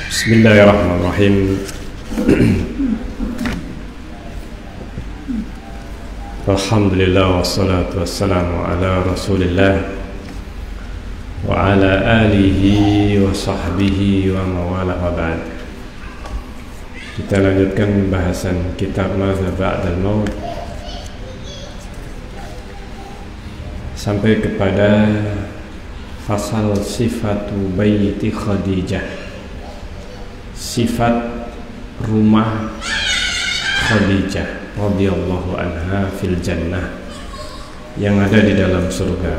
Bismillahirrahmanirrahim. Alhamdulillah wassalatu wassalamu ala Rasulillah wa ala alihi wa sahbihi wa mawala wa ba'd. Kita lanjutkan pembahasan kitab Madza Ba'dal Maut sampai kepada fasal sifatu baiti Khadijah, sifat rumah Khadijah radhiyallahu anha fil jannah, yang ada di dalam surga.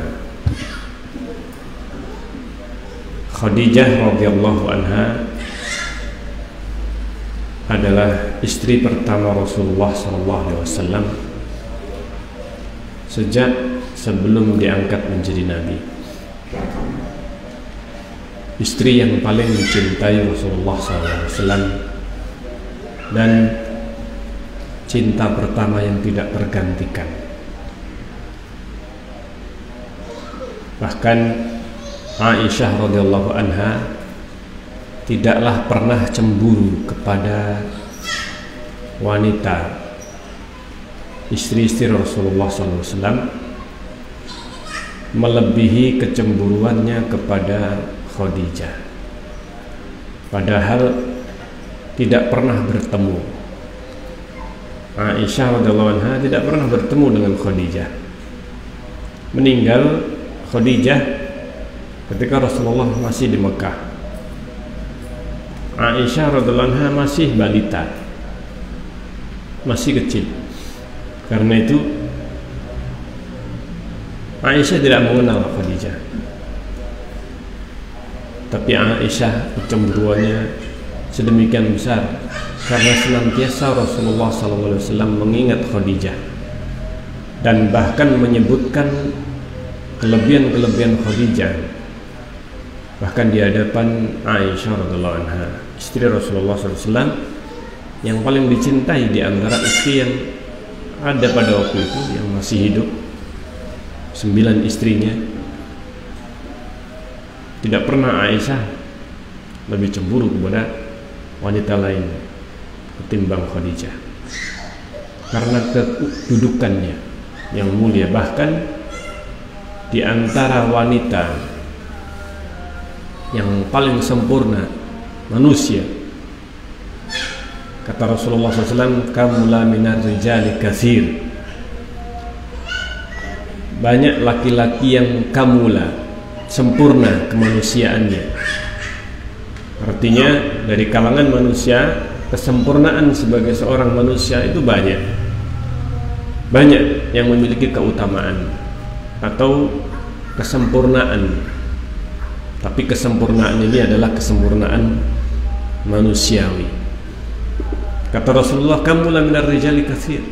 Khadijah radhiyallahu anha adalah istri pertama Rasulullah SAW sejak sebelum diangkat menjadi nabi. Istri yang paling mencintai Rasulullah SAW dan cinta pertama yang tidak tergantikan. Bahkan Aisyah radhiyallahu anha tidaklah pernah cemburu kepada wanita istri-istri Rasulullah SAW melebihi kecemburuannya kepada Khadijah. Padahal tidak pernah bertemu. Aisyah radhiyallahu anha tidak pernah bertemu dengan Khadijah. Meninggal Khadijah ketika Rasulullah masih di Mekah. Aisyah radhiyallahu anha masih balita, masih kecil. Karena itu Aisyah tidak mengenal Khadijah. Tapi Aisyah kecemburuannya sedemikian besar karena senantiasa Rasulullah SAW mengingat Khadijah dan bahkan menyebutkan kelebihan-kelebihan Khadijah, bahkan di hadapan Aisyah radhiyallahu anha, istri Rasulullah SAW yang paling dicintai di antara istri yang ada pada waktu itu yang masih hidup, 9 istrinya. Tidak pernah Aisyah lebih cemburu kepada wanita lain ketimbang Khadijah karena kedudukannya yang mulia. Bahkan di antara wanita yang paling sempurna manusia, kata Rasulullah SAW, kamula minar rijali katsir, banyak laki-laki yang kamula, sempurna kemanusiaannya. Artinya dari kalangan manusia kesempurnaan sebagai seorang manusia itu banyak yang memiliki keutamaan atau kesempurnaan. Tapi kesempurnaan ini adalah kesempurnaan manusiawi. Kata Rasulullah, kamula minar rijali katsir,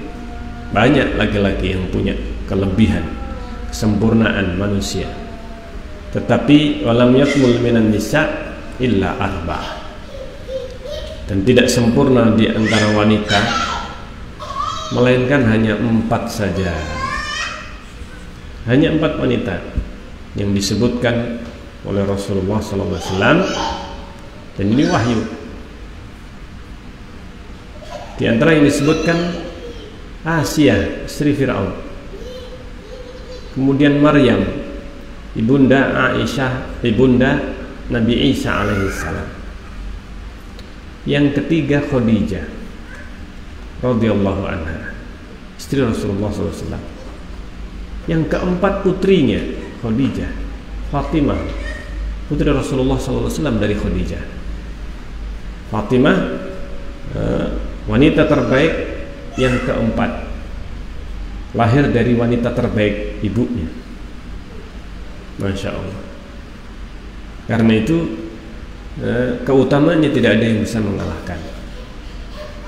banyak laki-laki yang punya kelebihan kesempurnaan manusia. Tetapi walam yakmul minan nisa illa arba'ah, dan tidak sempurna di antara wanita melainkan hanya 4 saja. Hanya 4 wanita yang disebutkan oleh Rasulullah SAW, dan ini wahyu. Di antara yang disebutkan Asia istri Fir'aun, kemudian Maryam ibunda Aisyah, ibunda Nabi Isa alaihissalam. Yang ketiga Khadijah radhiyallahu anha, istri Rasulullah SAW. Yang keempat putrinya Khadijah, Fatimah, putri Rasulullah SAW dari Khadijah. Fatimah wanita terbaik yang keempat, lahir dari wanita terbaik, ibunya. Masya Allah. Karena itu keutamaannya tidak ada yang bisa mengalahkan.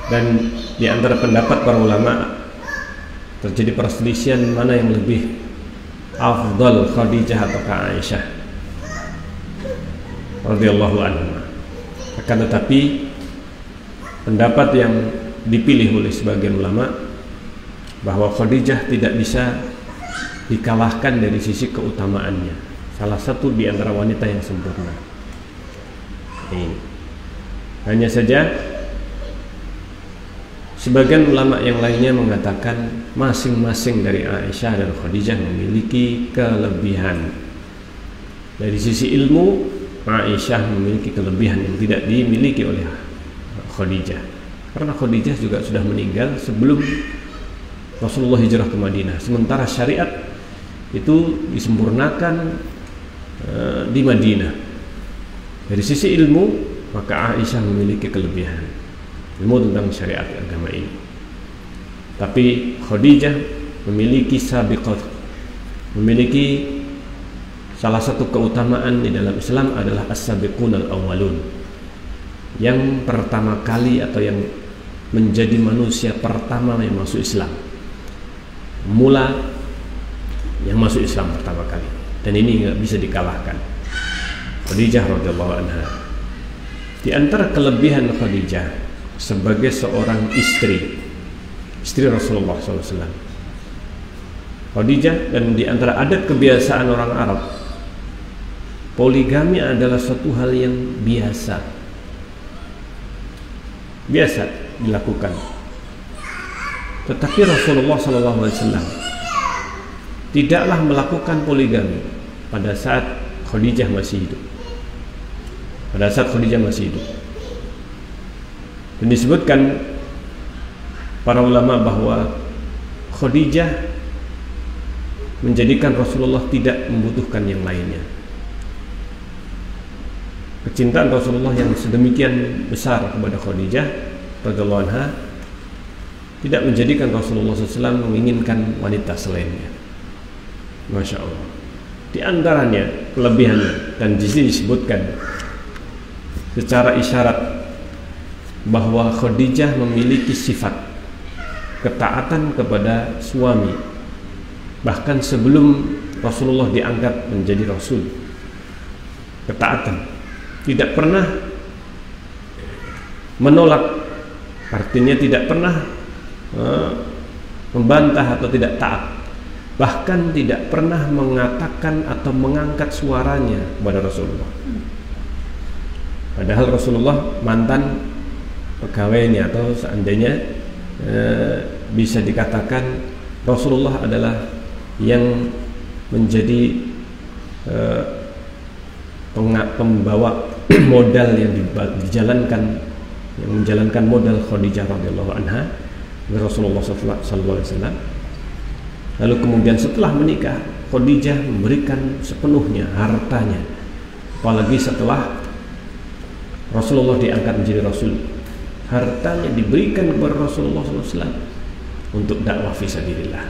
Dan di antara pendapat para ulama terjadi perselisihan mana yang lebih afdal, Khadijah atau Aisyah radhiyallahu anha. Akan tetapi pendapat yang dipilih oleh sebagian ulama bahwa Khadijah tidak bisa dikalahkan dari sisi keutamaannya, salah satu di antara wanita yang sempurna. Hanya saja sebagian ulama yang lainnya mengatakan masing-masing dari Aisyah dan Khadijah memiliki kelebihan. Dari sisi ilmu, Aisyah memiliki kelebihan yang tidak dimiliki oleh Khadijah, karena Khadijah juga sudah meninggal sebelum Rasulullah hijrah ke Madinah, sementara syariat itu disempurnakan di Madinah. Dari sisi ilmu, maka Aisyah memiliki kelebihan ilmu tentang syariat agama ini. Tapi Khadijah memiliki sabiqat, memiliki salah satu keutamaan di dalam Islam adalah as-sabiqun al-awwalun, yang pertama kali atau yang menjadi manusia pertama yang masuk Islam, mula yang masuk Islam pertama kali, dan ini nggak bisa dikalahkan. Khadijah radhiyallahu anha. Di antara kelebihan Khadijah sebagai seorang istri Rasulullah SAW, Khadijah, dan di antara adat kebiasaan orang Arab, poligami adalah suatu hal yang biasa dilakukan. Tetapi Rasulullah SAW tidaklah melakukan poligami pada saat Khadijah masih hidup. Dan disebutkan para ulama bahwa Khadijah menjadikan Rasulullah tidak membutuhkan yang lainnya. Kecintaan Rasulullah yang sedemikian besar kepada Khadijah radhiyallahu anha tidak menjadikan Rasulullah SAW menginginkan wanita selainnya. Masya Allah. Di antaranya kelebihannya, dan di sini disebutkan secara isyarat bahwa Khadijah memiliki sifat ketaatan kepada suami bahkan sebelum Rasulullah diangkat menjadi Rasul. Ketaatan, tidak pernah menolak, artinya tidak pernah membantah atau tidak taat, bahkan tidak pernah mengatakan atau mengangkat suaranya kepada Rasulullah. Padahal Rasulullah mantan pegawainya, atau seandainya bisa dikatakan Rasulullah adalah yang menjadi pembawa modal yang menjalankan modal Khadijah radhiyallahu anha Rasulullah sallallahu alaihi wasallam. Lalu kemudian setelah menikah, Khadijah memberikan sepenuhnya hartanya, apalagi setelah Rasulullah diangkat menjadi Rasul, hartanya diberikan kepada Rasulullah SAW untuk dakwah fisabilillah.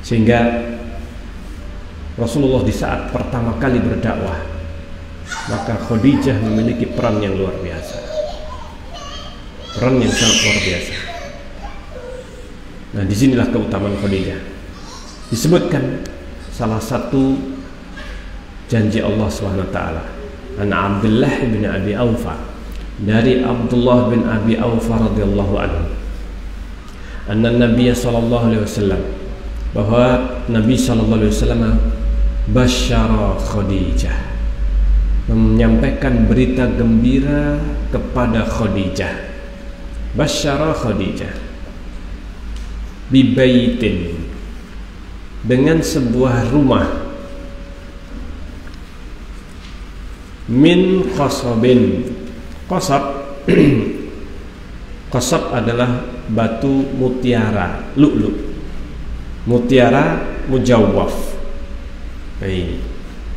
Sehingga Rasulullah di saat pertama kali berdakwah, maka Khadijah memiliki peran yang luar biasa, peran yang sangat luar biasa. Nah, disinilah keutamaan Khadijah. Disebutkan salah satu janji Allah SWT, an Abdullah bin Abi Aufa, dari Abdullah bin Abi Aufa radhiyallahu anhu, anna Nabi sallallahu alaihi wasallam, bahwa Nabi sallallahu alaihi wasallam basyara Khadijah, menyampaikan berita gembira kepada Khadijah. Basyara Khadijah bibaitin, dengan sebuah rumah, min qasabin. Qasab qasab adalah batu mutiara, lu'lu', mutiara mujawwaf,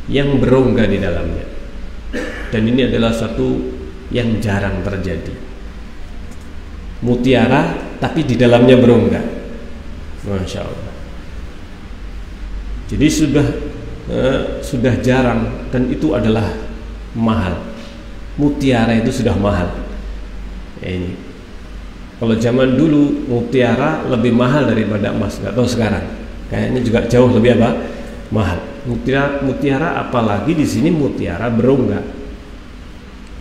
yang berongga di dalamnya. Dan ini adalah satu yang jarang terjadi, mutiara tapi di dalamnya berongga. Masya Allah. Jadi sudah jarang, dan itu adalah mahal. Mutiara itu sudah mahal. Ini kalau zaman dulu mutiara lebih mahal daripada emas, nggak tahu sekarang. Kayaknya juga jauh lebih mahal. Mutiara apalagi di sini mutiara berongga.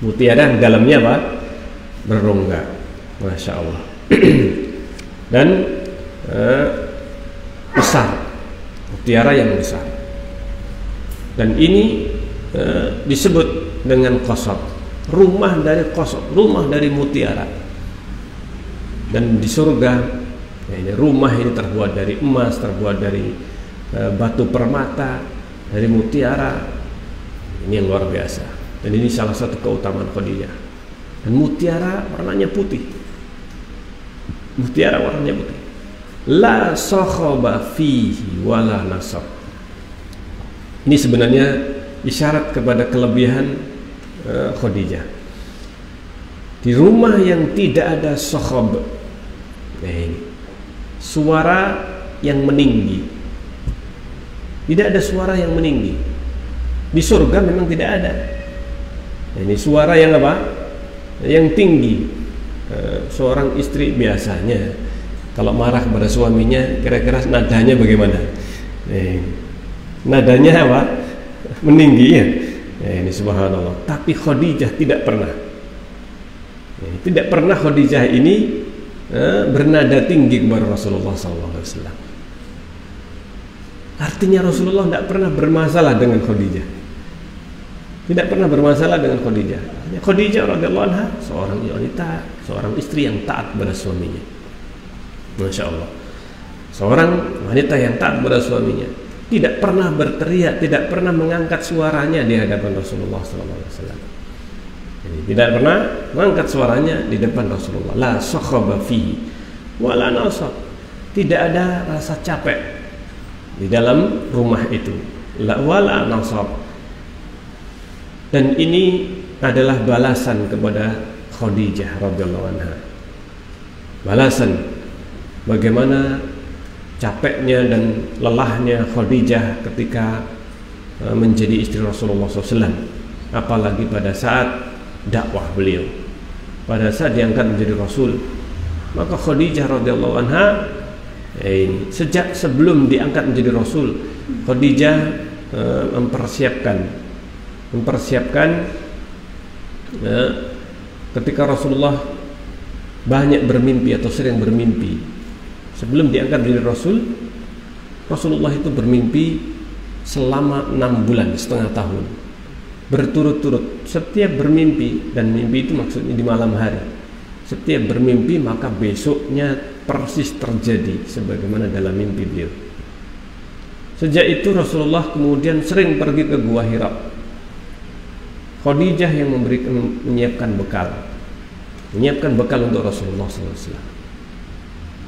Mutiara yang dalamnya berongga. Masya Allah. Dan besar, mutiara yang besar. Dan ini disebut dengan qasab. rumah dari kosok, rumah dari mutiara. Dan di surga, ya ini rumah ini terbuat dari emas, terbuat dari batu permata, dari mutiara. Ini yang luar biasa. Dan ini salah satu keutamaan Khadijah. Dan mutiara warnanya putih. Mutiara warnanya putih. La sakhaba fihi wala nasab. Ini sebenarnya isyarat kepada kelebihan Khadijah. Di rumah yang tidak ada sakhab, ini suara yang meninggi. Tidak ada suara yang meninggi. Di surga memang tidak ada. Ini suara yang apa? Yang tinggi. Seorang istri biasanya kalau marah kepada suaminya, kira-kira nadanya bagaimana? Nadanya apa? Meninggi ya. Ini subhanallah. Tapi Khadijah tidak pernah. Tidak pernah Khadijah ini bernada tinggi kepada Rasulullah SAW. Artinya Rasulullah tidak pernah bermasalah dengan Khadijah. Tidak pernah bermasalah dengan Khadijah. Khadijah radhiyallahu anha seorang wanita, seorang istri yang taat pada suaminya. Masya Allah. Seorang wanita yang taat pada suaminya, tidak pernah berteriak, tidak pernah mengangkat suaranya di hadapan Rasulullah SAW. Jadi, tidak pernah mengangkat suaranya di depan Rasulullah. La sakhaba fihi wala nasab. Tidak ada rasa capek di dalam rumah itu. La wala nasab. Dan ini adalah balasan kepada Khadijah radhiyallahu anha. Balasan bagaimana capeknya dan lelahnya Khadijah ketika menjadi istri Rasulullah SAW, apalagi pada saat dakwah beliau, pada saat diangkat menjadi Rasul. Maka Khadijah radhiyallahu anha sejak sebelum diangkat menjadi Rasul, Khadijah mempersiapkan ketika Rasulullah banyak bermimpi atau sering bermimpi. Sebelum diangkat menjadi Rasul, Rasulullah itu bermimpi selama 6 bulan, setengah tahun, berturut-turut. Setiap bermimpi, dan mimpi itu maksudnya di malam hari, setiap bermimpi maka besoknya persis terjadi sebagaimana dalam mimpi beliau. Sejak itu Rasulullah kemudian sering pergi ke Gua Hira. Khadijah yang menyiapkan bekal untuk Rasulullah SAW.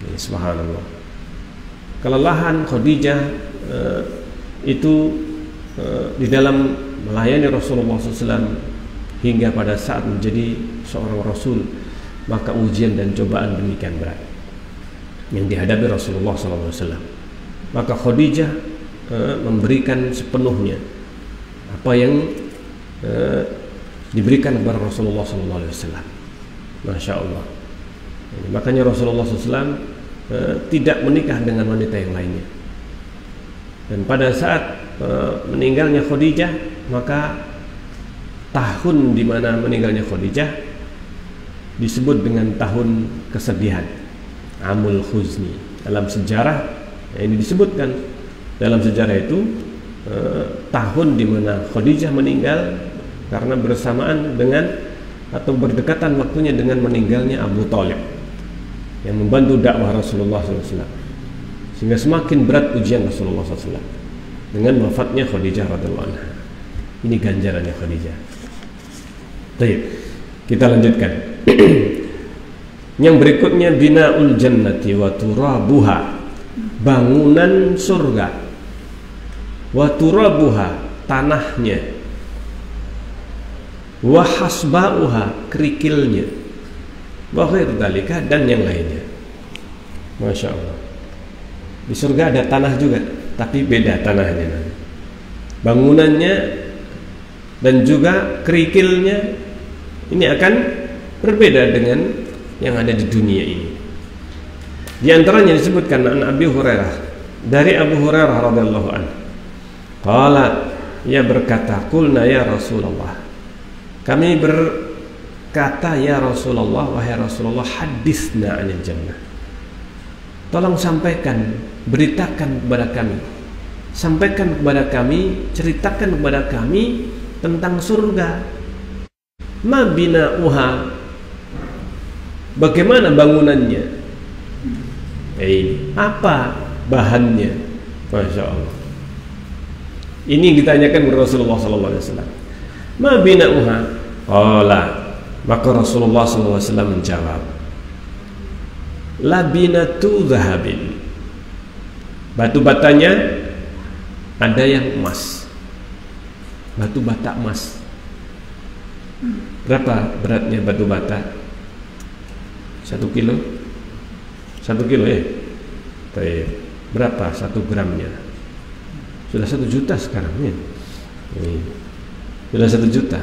Ini subhanallah. Kelelahan Khadijah itu di dalam melayani Rasulullah SAW hingga pada saat menjadi seorang Rasul, maka ujian dan cobaan demikian berat yang dihadapi Rasulullah SAW. Maka Khadijah memberikan sepenuhnya apa yang diberikan kepada Rasulullah SAW. Masya Allah. Makanya Rasulullah SAW tidak menikah dengan wanita yang lainnya. Dan pada saat meninggalnya Khadijah, maka tahun di mana meninggalnya Khadijah disebut dengan tahun kesedihan, Amul Khuzni. Dalam sejarah ini disebutkan, dalam sejarah itu tahun di mana Khadijah meninggal karena bersamaan dengan atau berdekatan waktunya dengan meninggalnya Abu Thalib yang membantu dakwah Rasulullah SAW, sehingga semakin berat ujian Rasulullah SAW dengan wafatnya Khadijah radhiyallahu anha. Ini ganjarannya Khadijah. Baik, kita lanjutkan. Yang berikutnya, binaul jannati wa turabuha, bangunan surga, wa turabuha, tanahnya, wa hasbauha, kerikilnya, wa ghair dzalika, dan yang lainnya. Masya Allah. Di surga ada tanah juga, tapi beda tanahnya, bangunannya dan juga kerikilnya ini akan berbeda dengan yang ada di dunia ini. Di antaranya disebutkan an Abi Hurairah, dari Abu Hurairah radhiyallahu anhu, qala, ia berkata, qulna ya Rasulullah, kami berkata ya Rasulullah, wahai Rasulullah, hadisna 'anil jannah, tolong sampaikan, beritakan kepada kami, sampaikan kepada kami, ceritakan kepada kami tentang surga. Ma bina'uha, bagaimana bangunannya? Apa bahannya? Masya Allah. Ini yang ditanyakan kepada Rasulullah SAW. Ma bina'uha? Qala, maka Rasulullah SAW menjawab, labinatu zahabin. Batu batanya ada yang emas, batu bata emas. Berapa beratnya batu bata? 1 kilo? 1 kilo ya? Baik. Berapa 1 gramnya? Sudah 1 juta sekarang ya? Sudah 1 juta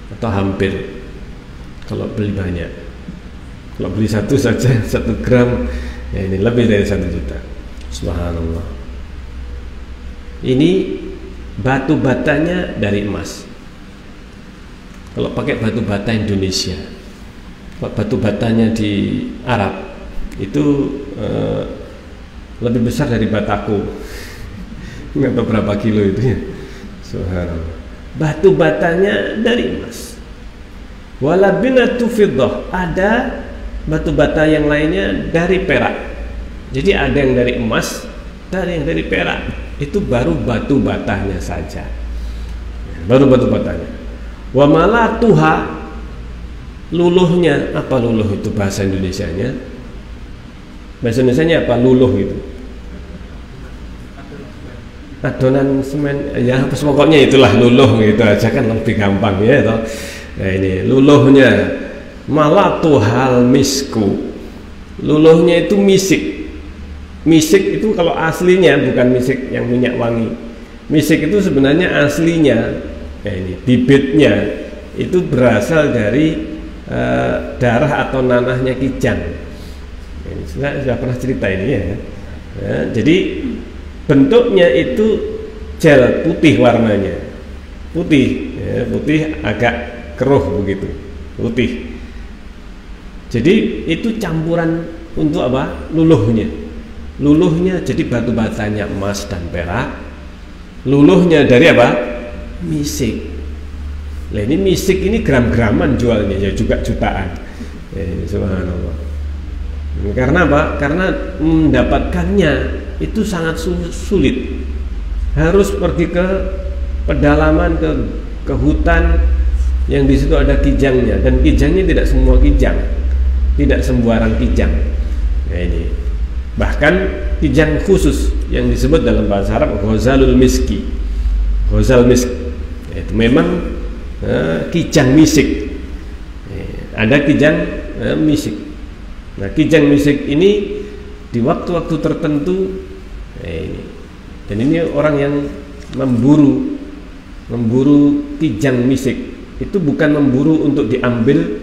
atau hampir kalau beli banyak. Kalau beli satu saja 1 gram ya ini lebih dari 1 juta. Subhanallah. Ini batu batanya dari emas. Kalau pakai batu bata Indonesia, kalau batu batanya di Arab itu lebih besar dari bataku. Nggak tahu berapa kilo itu ya. Subhanallah. Batu batanya dari emas. Wala binatu fiddah, ada batu bata yang lainnya dari perak. Jadi ada yang dari emas, ada yang dari perak. Itu baru batu batanya saja. Baru batu batanya. Wa malatuha, luluhnya. Apa luluh itu bahasa Indonesianya? Bahasa Indonesianya apa luluh itu? Adonan semen ya, pokoknya itulah luluh gitu aja kan lebih gampang ya toh. Nah ini luluhnya. Malatuhal misku, luluhnya itu misik. Misik itu kalau aslinya bukan misik yang minyak wangi. Misik itu sebenarnya aslinya ini bibitnya itu berasal dari darah atau nanahnya kijang. Ini sudah pernah cerita ini ya. Jadi bentuknya itu gel putih warnanya, putih, ya, putih agak keruh begitu, putih. Jadi itu campuran untuk apa? Luluhnya. Luluhnya jadi batu batanya emas dan perak. Luluhnya dari apa? Misik. Nah ini misik ini gram-graman jualnya ya juga jutaan. Subhanallah. Karena apa? Karena mendapatkannya itu sangat sulit. Harus pergi ke pedalaman, ke hutan yang di situ ada kijangnya, dan kijangnya tidak semua kijang, tidak sembarang kijang. Nah ini bahkan kijang khusus yang disebut dalam bahasa Arab ghazalul miski, ghazal misk, itu memang kijang misik. Ada kijang misik. Nah kijang misik ini di waktu-waktu tertentu ini, dan ini orang yang memburu kijang misik itu bukan memburu untuk diambil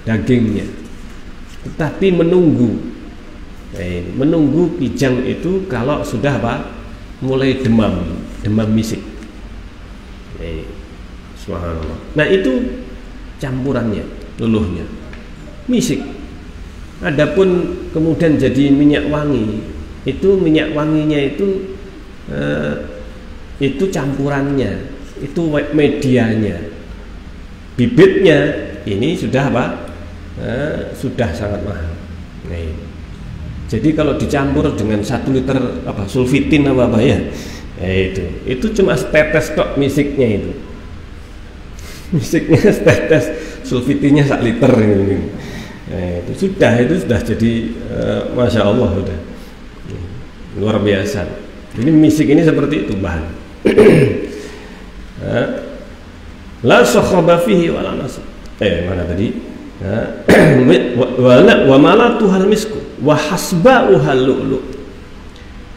dagingnya, tetapi menunggu kijang itu kalau sudah apa mulai demam misik. Subhanallah. Nah itu campurannya, luluhnya misik. Adapun kemudian jadi minyak wangi, itu minyak wanginya itu campurannya, itu medianya, bibitnya ini sudah apa? Sudah sangat mahal. Nah, jadi kalau dicampur dengan 1 liter apa sulfitin apa ya, itu cuma setetes tok misiknya itu. Misiknya setetes, sulfitinnya 1 liter ini. Itu sudah jadi masya Allah sudah luar biasa. Ini misik ini seperti itu bahan. La sakhaba fihi wala nasab. Mana tadi? Wa malatuhal misku wa hasba'uhal lu'lu'.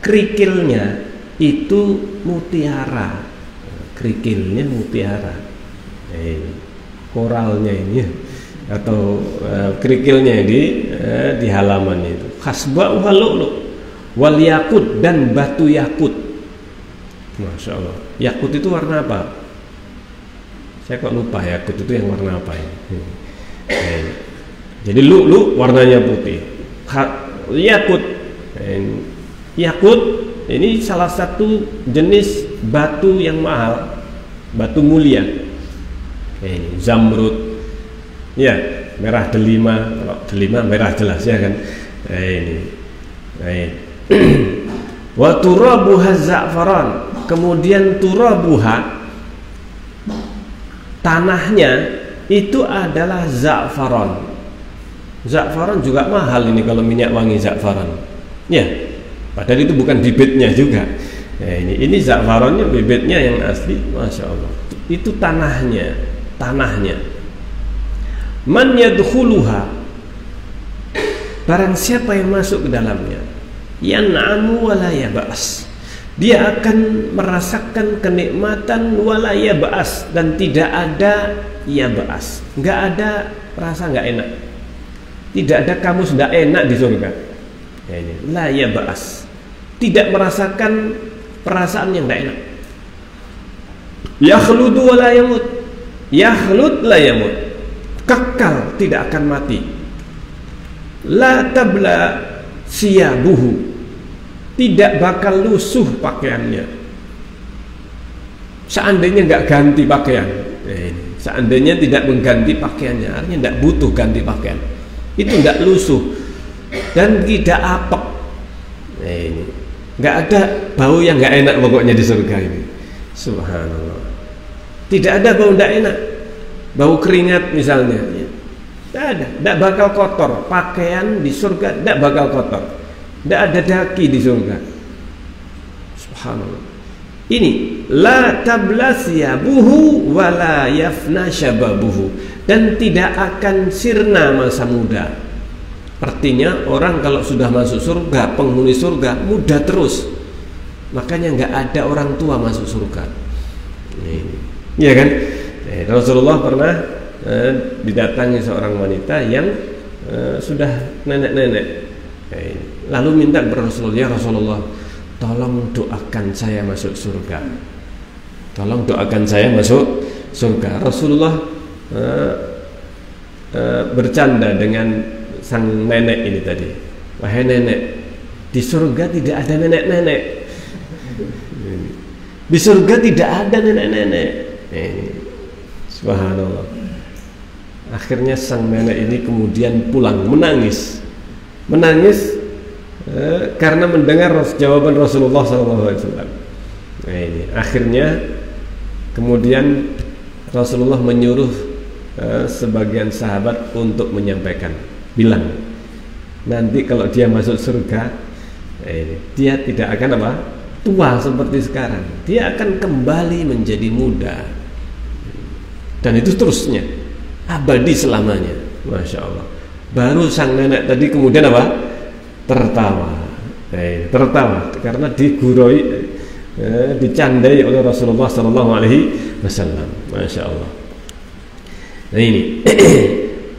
Kerikilnya itu mutiara. Kerikilnya mutiara. Koralnya ini atau kerikilnya di halaman itu. Hasba'uhal lu'lu' wal yakut, dan batu yakut. Masya Allah. Yakut itu warna apa? Saya kok lupa yakut itu yang warna apa ini. Jadi lu'lu warnanya putih. Yakut, yakut ini salah satu jenis batu yang mahal, batu mulia. Ini zamrud, ya, merah delima. Kalau delima merah jelas ya kan. Ini. Wa turabuha za'faran. Kemudian turabuha, tanahnya itu adalah za'faran. Za'faran juga mahal ini kalau minyak wangi za'faran. Ya, padahal itu bukan bibitnya juga. Ini za'farannya, bibitnya yang asli, masya Allah. Itu tanahnya. Man yadkhuluha, barang siapa yang masuk ke dalamnya, yan'amu wala yab'as, dia akan merasakan kenikmatan wala yab'as, dan tidak ada yab'as, nggak ada rasa nggak enak. Tidak ada kamu sudah enak di surga. Ini la yab'as, tidak merasakan perasaan yang tidak enak. Yakhludu wa la yamut, yakhlud la yamut, kekal tidak akan mati. La tabla siyabuhu, tidak bakal lusuh pakaiannya. Seandainya nggak ganti pakaian, seandainya tidak mengganti pakaiannya, artinya tidak butuh ganti pakaian, itu tidak lusuh dan tidak apek. Ini nggak ada bau yang nggak enak pokoknya di surga ini. Subhanallah. Tidak ada bau tidak enak, bau keringat misalnya, tidak ada, tidak bakal kotor. Pakaian di surga tidak bakal kotor, tidak ada daki di surga. Subhanallah. Ini la tablasyabuhu wala yafna syababuhu, dan tidak akan sirna masa muda. Artinya orang kalau sudah masuk surga, penghuni surga muda terus. Makanya nggak ada orang tua masuk surga. Iya kan? Rasulullah pernah didatangi seorang wanita yang sudah nenek-nenek. Lalu minta kepada Rasulullah, ya Rasulullah, tolong doakan saya masuk surga. Tolong doakan saya masuk surga. Rasulullah bercanda dengan sang nenek ini tadi. Wahai nenek, di surga tidak ada nenek-nenek. Di surga tidak ada nenek-nenek. Subhanallah. Akhirnya sang nenek ini kemudian pulang menangis karena mendengar jawaban Rasulullah SAW. Ini akhirnya kemudian Rasulullah menyuruh sebagian sahabat untuk menyampaikan, bilang nanti kalau dia masuk surga, dia tidak akan apa? Tua seperti sekarang, dia akan kembali menjadi muda, dan itu terusnya abadi selamanya. Masya Allah. Baru sang nenek tadi kemudian apa? Tertawa, tertawa karena diguroi, dicandai oleh Rasulullah SAW. Masya Allah. Nah ini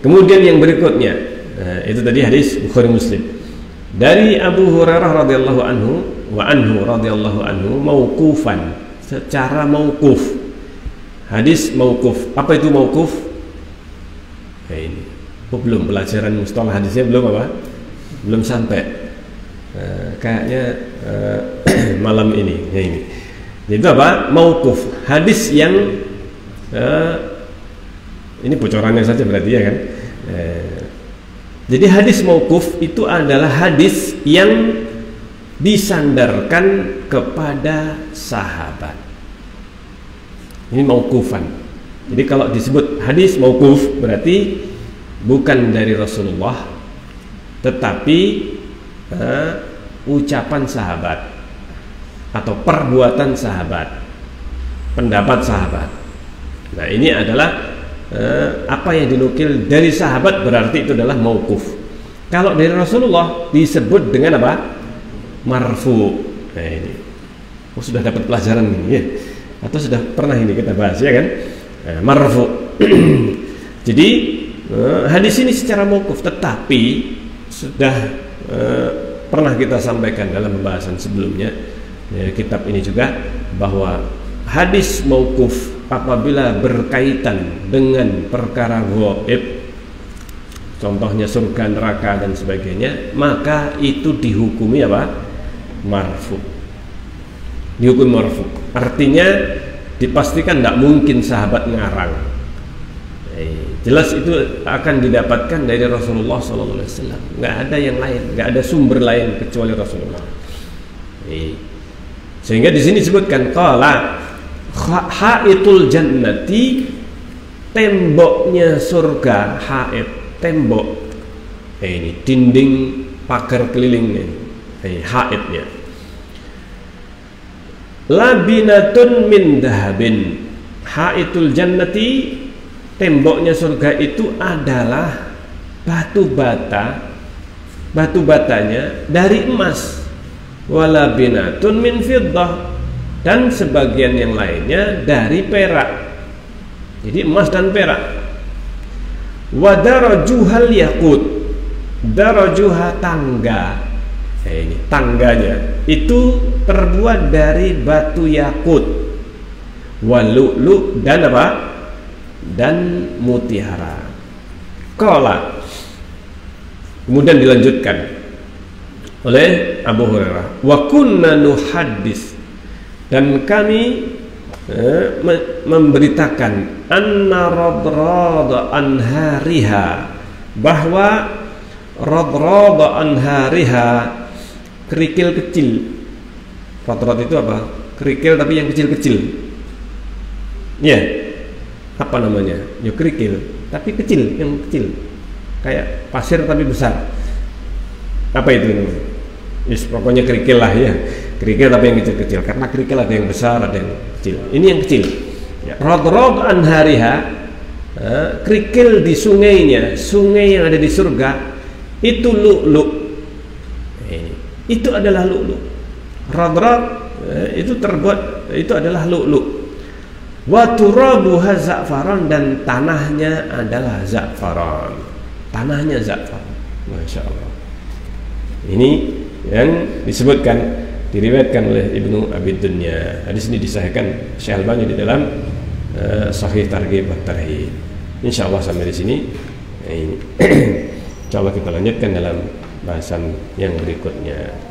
kemudian yang berikutnya, itu tadi hadis Bukhari Muslim dari Abu Hurairah radhiyallahu anhu radhiyallahu anhu mauqufan, secara mauquf. Hadis mauquf. Apa itu mauquf? Ini belum pelajaran mustalah hadisnya, belum apa? Belum sampai. Kayaknya malam ini. Ya ini. Itu apa? Mauquf. Hadis yang ini bocorannya saja berarti ya kan. Jadi hadis mauquf itu adalah hadis yang disandarkan kepada sahabat. Ini mauqufan. Jadi kalau disebut hadis mauquf berarti bukan dari Rasulullah, tetapi ucapan sahabat atau perbuatan sahabat, pendapat sahabat. Nah ini adalah apa yang dinukil dari sahabat berarti itu adalah mauquf. Kalau dari Rasulullah disebut dengan apa? Marfu. Nah ini, sudah dapat pelajaran ini ya, atau sudah pernah ini kita bahas ya kan? Marfu. Jadi hadis ini secara mauquf, tetapi sudah pernah kita sampaikan dalam pembahasan sebelumnya kitab ini juga, bahwa hadis mauquf apabila berkaitan dengan perkara ghaib, contohnya surga, neraka dan sebagainya, maka itu dihukumi apa? Marfu. Dihukumi marfu. Artinya dipastikan tidak mungkin sahabat ngarang. Jelas itu akan didapatkan dari Rasulullah SAW. Nggak ada yang lain, nggak ada sumber lain kecuali Rasulullah. Sehingga di sini disebutkan qala haitul jannati, temboknya surga. Haid, tembok. Ini dinding pagar kelilingnya. Haidnya. Labinatun min dahabin. Haitul jannati, temboknya surga itu adalah batu bata. Batu batanya dari emas. Walabinatun min fiddah, dan sebagian yang lainnya dari perak. Jadi emas dan perak. Wadarajuhal yakut, darajuha tangga. Ini tangganya itu terbuat dari batu yakut, walu'lu, dan apa? Dan mutiara. Qala, kemudian dilanjutkan oleh Abu Hurairah, wa kunna nuhaddis, dan kami memberitakan anna radrada anhariha, bahwa radrada anhariha, kerikil kecil. Radrad itu apa? Kerikil tapi yang kecil-kecil. Ya, apa namanya? Ya kerikil tapi kecil, yang kecil. Kayak pasir tapi besar. Apa itu namanya? Yes, pokoknya kerikil lah ya. Kerikil tapi yang kecil-kecil. Karena kerikil ada yang besar, ada yang kecil. Ini yang kecil. Ya. Radrad anhariha, kerikil di sungainya, sungai yang ada di surga itu lu'lu'. Itu adalah lu'lu'. Radrad itu terbuat, itu adalah lu'lu'. Wa turabuha za'faran, dan tanahnya adalah za'faran. Tanahnya za'faran. Masya Allah. Ini yang disebutkan, diriwayatkan oleh Ibnu Abi Dunya. Hadis ini disahihkan Syekh Albani di dalam Sahih Targhib wa Tarhib. Insyaallah sampai di sini. Insyaallah kita lanjutkan dalam bahasan yang berikutnya.